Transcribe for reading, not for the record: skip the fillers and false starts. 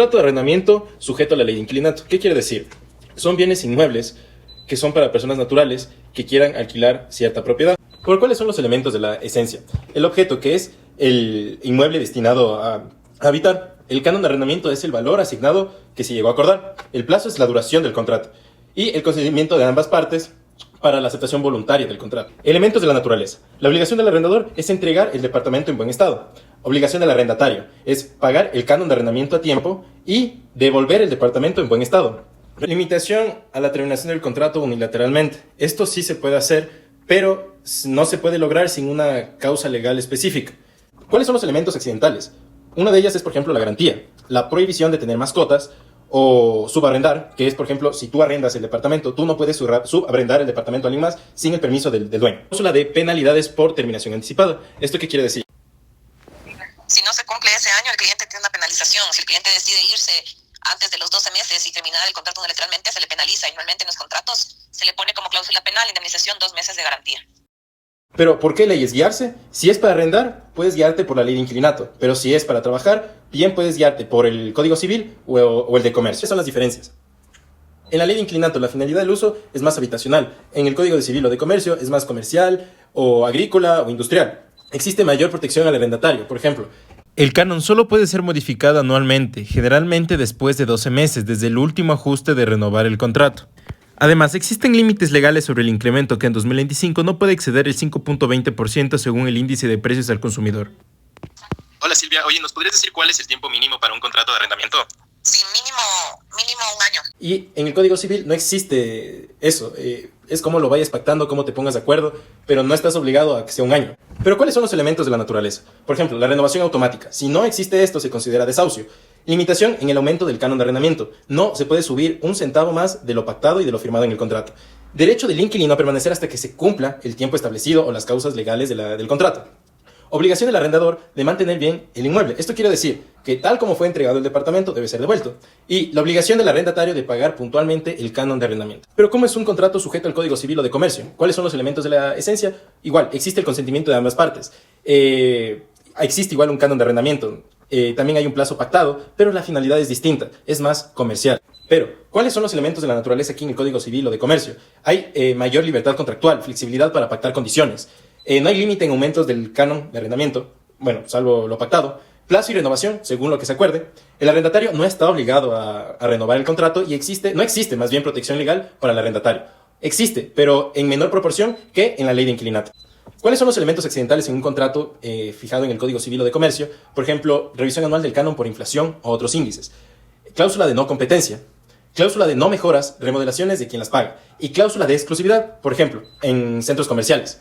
Contrato de arrendamiento sujeto a la ley de inquilinato. ¿Qué quiere decir? Son bienes inmuebles que son para personas naturales que quieran alquilar cierta propiedad. ¿Por cuáles son los elementos de la esencia? El objeto, que es el inmueble destinado a habitar. El canon de arrendamiento es el valor asignado que se llegó a acordar. El plazo es la duración del contrato. Y el consentimiento de ambas partes para la aceptación voluntaria del contrato. Elementos de la naturaleza. La obligación del arrendador es entregar el departamento en buen estado. Obligación del arrendatario es pagar el canon de arrendamiento a tiempo y devolver el departamento en buen estado. Limitación a la terminación del contrato unilateralmente. Esto sí se puede hacer, pero no se puede lograr sin una causa legal específica. ¿Cuáles son los elementos accidentales? Una de ellas es, por ejemplo, la garantía, la prohibición de tener mascotas o subarrendar, que es, por ejemplo, si tú arrendas el departamento, tú no puedes subarrendar el departamento a alguien más sin el permiso del dueño. Cláusula de penalidades por terminación anticipada. ¿Esto qué quiere decir? Si no se cumple ese año, el cliente tiene una penalización. Si el cliente decide irse antes de los 12 meses y terminar el contrato unilateralmente, se le penaliza. Y normalmente en los contratos se le pone como cláusula penal, indemnización, 2 meses de garantía. Pero, ¿por qué leyes guiarse? Si es para arrendar, puedes guiarte por la ley de inquilinato. Pero si es para trabajar, bien puedes guiarte por el Código Civil o el de Comercio. Esas son las diferencias. En la ley de inquilinato, la finalidad del uso es más habitacional. En el Código Civil o de Comercio es más comercial o agrícola o industrial. Existe mayor protección al arrendatario, por ejemplo. El canon solo puede ser modificado anualmente, generalmente después de 12 meses, desde el último ajuste de renovar el contrato. Además, existen límites legales sobre el incremento que en 2025 no puede exceder el 5.20% según el índice de precios al consumidor. Hola Silvia, oye, ¿nos podrías decir cuál es el tiempo mínimo para un contrato de arrendamiento? Sí, mínimo un año. Y en el Código Civil no existe eso. Es como lo vayas pactando, cómo te pongas de acuerdo, pero no estás obligado a que sea un año. Pero ¿cuáles son los elementos de la naturaleza? Por ejemplo, la renovación automática. Si no existe esto, se considera desahucio. Limitación en el aumento del canon de arrendamiento. No se puede subir un centavo más de lo pactado y de lo firmado en el contrato. Derecho del inquilino a permanecer hasta que se cumpla el tiempo establecido o las causas legales del contrato. Obligación del arrendador de mantener bien el inmueble. Esto quiere decir que tal como fue entregado el departamento debe ser devuelto. Y la obligación del arrendatario de pagar puntualmente el canon de arrendamiento. Pero ¿cómo es un contrato sujeto al Código Civil o de Comercio? ¿Cuáles son los elementos de la esencia? Igual, existe el consentimiento de ambas partes. Existe igual un canon de arrendamiento. También hay un plazo pactado, pero la finalidad es distinta, es más comercial. Pero, ¿cuáles son los elementos de la naturaleza aquí en el Código Civil o de Comercio? Hay mayor libertad contractual, flexibilidad para pactar condiciones. No hay límite en aumentos del canon de arrendamiento, bueno, salvo lo pactado. Plazo y renovación, según lo que se acuerde. El arrendatario no está obligado a renovar el contrato y no existe más bien protección legal para el arrendatario. Existe, pero en menor proporción que en la ley de inquilinato. ¿Cuáles son los elementos accidentales en un contrato fijado en el Código Civil o de Comercio? Por ejemplo, revisión anual del canon por inflación o otros índices. Cláusula de no competencia. Cláusula de no mejoras, remodelaciones de quien las paga. Y cláusula de exclusividad, por ejemplo, en centros comerciales.